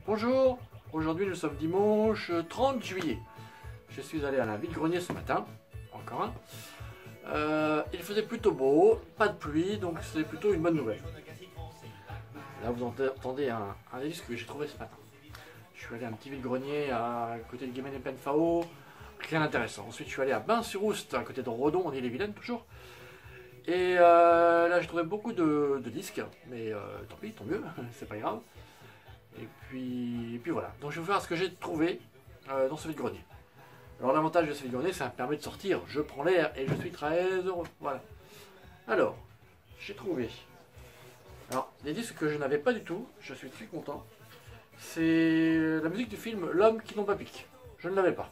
Bonjour, aujourd'hui nous sommes dimanche 30 juillet. Je suis allé à la vide-grenier ce matin, encore un. Il faisait plutôt beau, pas de pluie, donc c'est plutôt une bonne nouvelle. Là vous entendez un disque que j'ai trouvé ce matin. Je suis allé à un petit vide-grenier à côté de Guémené Penfao, rien d'intéressant. Ensuite je suis allé à Bain-sur-Oust, à côté de Redon, en Ille-et-Vilaine toujours. Et là j'ai trouvé beaucoup de disques, mais tant pis, tant mieux, c'est pas grave. Et puis voilà, donc je vais vous faire ce que j'ai trouvé dans ce vide-grenier. Alors l'avantage de ce vide-grenier, ça me permet de sortir, je prends l'air et je suis très heureux, voilà. Alors, j'ai trouvé, alors des disques que je n'avais pas du tout, je suis très content. C'est la musique du film L'homme qui tombe à pic, je ne l'avais pas.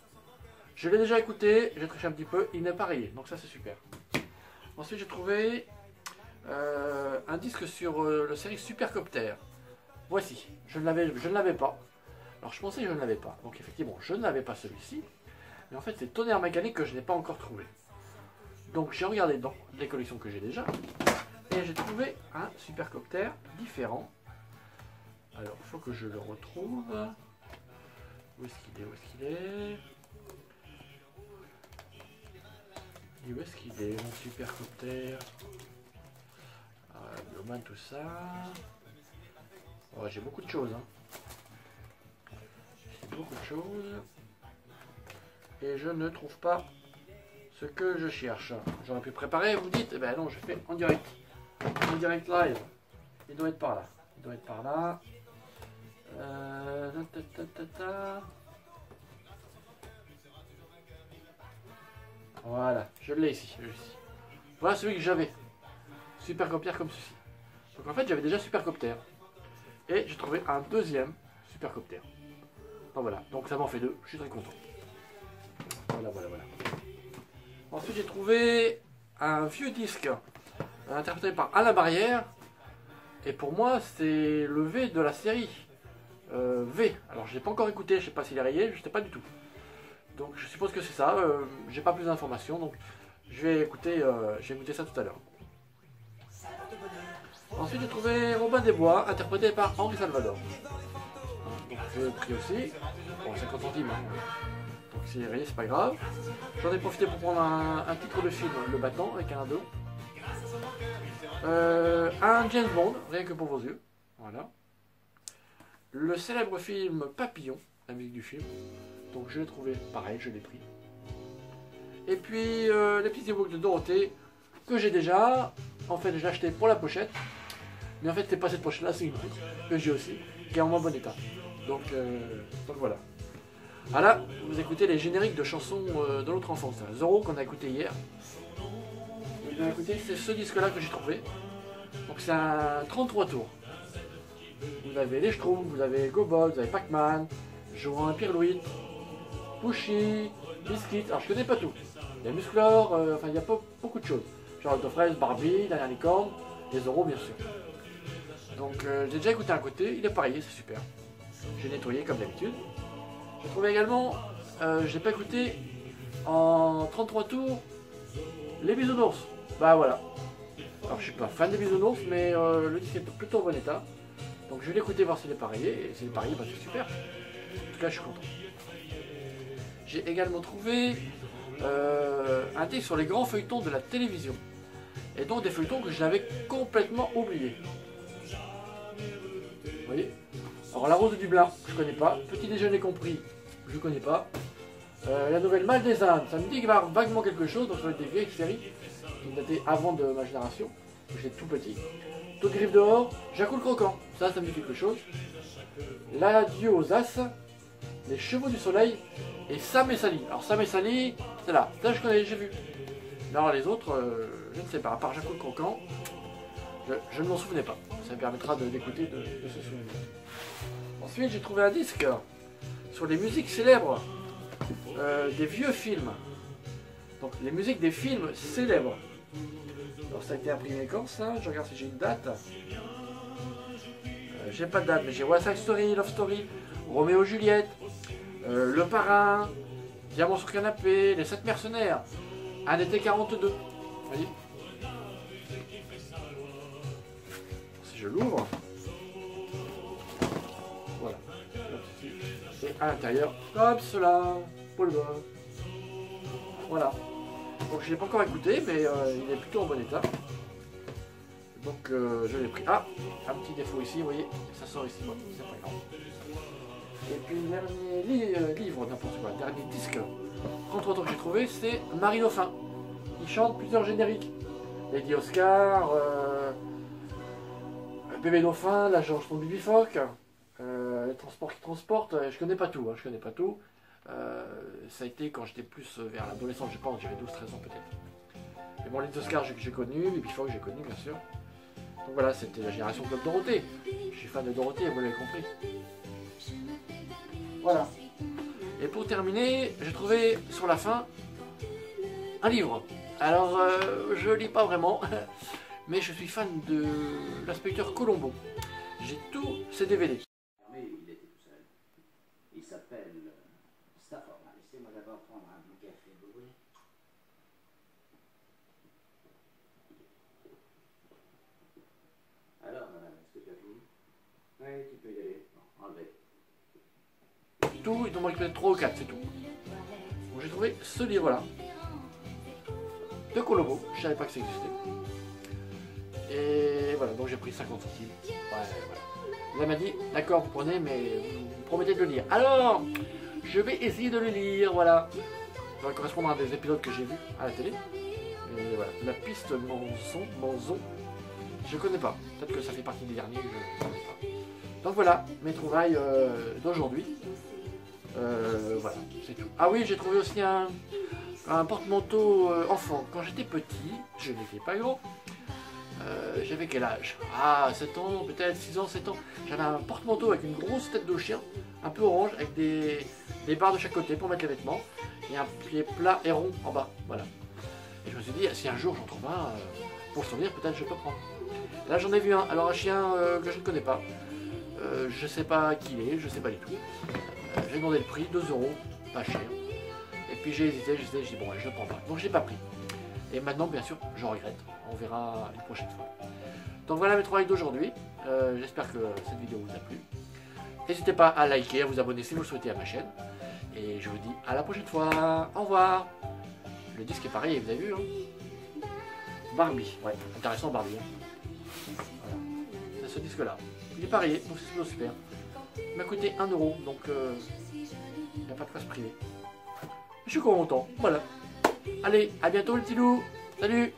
Je l'ai déjà écouté, j'ai triché un petit peu, il n'est pas rayé, donc ça c'est super. Ensuite j'ai trouvé un disque sur la série Supercopter. Voici, je ne l'avais pas. Alors je pensais que je ne l'avais pas. Donc effectivement, je ne l'avais pas celui-ci. Mais en fait, c'est Tonnerre Mécanique que je n'ai pas encore trouvé. Donc j'ai regardé dans les collections que j'ai déjà. Et j'ai trouvé un Supercopter différent. Alors, il faut que je le retrouve. Où est-ce qu'il est? Où est-ce qu'il est? Et où est-ce qu'il est, mon Supercopter? Bioman, tout ça. Oh, j'ai beaucoup de choses. J'ai beaucoup de choses. Et je ne trouve pas ce que je cherche. J'aurais pu préparer, vous dites. Eh ben non, je fais en direct. En direct live. Il doit être par là. Il doit être par là. Voilà, je l'ai ici. Voilà celui que j'avais. Supercopter comme ceci. Donc en fait, j'avais déjà Supercopter. Et j'ai trouvé un deuxième Supercopter. Donc voilà, donc ça m'en fait deux, je suis très content. Voilà. Ensuite j'ai trouvé un vieux disque interprété par Alain Barrière. Et pour moi c'est le V de la série V. Alors je l'ai pas encore écouté, je sais pas s'il est rayé, je sais pas du tout. Donc je suppose que c'est ça, j'ai pas plus d'informations, donc je vais écouter ça tout à l'heure. Ensuite j'ai trouvé Robin des Bois, interprété par Henri Salvador. Donc j'ai pris aussi, bon 50 centimes, donc c'est rayé, c'est pas grave. J'en ai profité pour prendre un titre de film, Le Battant, avec un ado. Un James Bond, rien que pour vos yeux, voilà. Le célèbre film Papillon, la musique du film, donc je l'ai trouvé pareil, je l'ai pris. Et puis les petits e-books de Dorothée, que j'ai déjà, en fait j'ai acheté pour la pochette. Mais en fait, c'est pas cette pochette-là, c'est une autre que j'ai aussi, qui est en moins bon état. Donc voilà. Ah là, vous écoutez les génériques de chansons de notre enfance. C'est un Zorro qu'on a écouté hier. Et bien écoutez, c'est ce disque-là que j'ai trouvé. Donc c'est un 33 tours. Vous avez les Schtroumpfs, vous avez Gobot, vous avez Pac-Man, Jouant Pirlouit, Pushy, Biscuit. Alors je connais pas tout. Il y a Musclor, enfin il y a pas beaucoup de choses. Genre de Fraise, Barbie, la dernière licorne, les Zorro bien sûr. Donc j'ai déjà écouté un côté, il est pareil, c'est super. J'ai nettoyé comme d'habitude. J'ai trouvé également, j'ai pas écouté en 33 tours, les Bisounours. Bah voilà. Alors je suis pas fan des Bisounours, mais le disque est plutôt en bon état. Donc je vais l'écouter voir s'il est pareil, et s'il est pareil, bah c'est super. En tout cas je suis content. J'ai également trouvé un disque sur les grands feuilletons de la télévision. Et donc des feuilletons que j'avais complètement oubliés. Vous voyez? Alors la Rose de Dublin, je connais pas. Petit déjeuner compris, je connais pas. La nouvelle Mal des Indes, ça me dit qu'il va y avoir vaguement quelque chose. Donc ça va être des vieilles séries qui dataient avant de ma génération. J'étais tout petit. Tout griffe dehors, Jacques le Croquant, ça me dit quelque chose. L'adieu aux As, les Chevaux du Soleil et Sam et Sally. Alors Sam et Sally, c'est là. Ça je connais, j'ai vu. Mais alors les autres, je ne sais pas. À part Jacques le Croquant, je ne m'en souvenais pas. Ça me permettra d'écouter de se souvenir. Ensuite, j'ai trouvé un disque sur les musiques célèbres des vieux films. Donc, les musiques des films célèbres. Alors, ça a été imprimé quand ça? Je regarde si j'ai une date. J'ai pas de date, mais j'ai West Side Story, Love Story, Roméo Juliette, Le Parrain, Diamant sur canapé, Les 7 mercenaires, Un été 42. Vous voyez? Si je l'ouvre, voilà. à l'intérieur, comme cela, pour le bas. Voilà. Donc je ne l'ai pas encore écouté, mais il est plutôt en bon état. Donc je l'ai pris. Ah, un petit défaut ici, vous voyez, ça sort ici, bon, c'est pas grave. Et puis le dernier livre, n'importe quoi, dernier disque, entre autres que j'ai trouvé, c'est Marie Dauphin. Il chante plusieurs génériques. Lady Oscar, Bébé Dauphin, la chanson de Bibi Phoque, les transports qui transportent, je connais pas tout, hein, je connais pas tout. Ça a été quand j'étais plus vers l'adolescence, je pense, j'avais 12-13 ans peut-être. Et bon, Lady Oscar j'ai connu, Bibi Phoque j'ai connu bien sûr. Donc voilà, c'était la génération Club Dorothée. Je suis fan de Dorothée, vous l'avez compris. Voilà. Et pour terminer, j'ai trouvé sur la fin un livre. Alors, je lis pas vraiment, mais je suis fan de l'inspecteur Colombo. J'ai tous ses DVD. Mais il était tout seul. Il s'appelle Stafford. Laissez-moi d'abord prendre un bon café, vous voulez? Alors, madame, est-ce que tu as fini? Oui, tu peux y aller. Bon, enlevez. Tout, il doit m'en récupérer 3 ou 4, c'est tout. Donc j'ai trouvé ce livre-là, de Colombo, je savais pas que ça existait. Et voilà, donc j'ai pris 50 centimes. Ouais, voilà. Elle m'a dit, d'accord, vous prenez, mais vous promettez de le lire. Alors, je vais essayer de le lire, voilà. Ça va correspondre à des épisodes que j'ai vus à la télé. Et voilà, la piste Manzon, je connais pas. Peut-être que ça fait partie des derniers, je ne connais pas. Donc voilà, mes trouvailles d'aujourd'hui. Voilà, c'est tout. Ah oui, j'ai trouvé aussi un porte-manteau enfant. Quand j'étais petit, je n'étais pas gros. J'avais quel âge? Ah, 7 ans, peut-être 6 ans, 7 ans. J'avais un porte-manteau avec une grosse tête de chien, un peu orange, avec des barres de chaque côté pour mettre les vêtements, et un pied plat et rond en bas. Voilà. Et je me suis dit, si un jour j'en trouve un, pour le souvenir, peut-être je peux prendre. Là, j'en ai vu un. Alors, un chien que je ne connais pas. Je sais pas qui il est, je sais pas du tout. J'ai demandé le prix, 2 €, pas cher. Et puis j'ai hésité, j'ai dit bon, allez, je ne prends pas. Donc je l'ai pas pris. Et maintenant, bien sûr, je regrette. On verra une prochaine fois. Donc voilà mes trouvailles d'aujourd'hui. J'espère que cette vidéo vous a plu. N'hésitez pas à liker, à vous abonner si vous le souhaitez à ma chaîne. Et je vous dis à la prochaine fois. Au revoir. Le disque est pareil, vous avez vu, hein? Barbie, ouais, intéressant Barbie. Hein. Voilà. C'est ce disque-là. Il est pareil, donc c'est plutôt super. Il m'a coûté 1 €, donc il n'y a pas de quoi se priver. Je suis content, voilà. Allez, à bientôt le petit loup. Salut!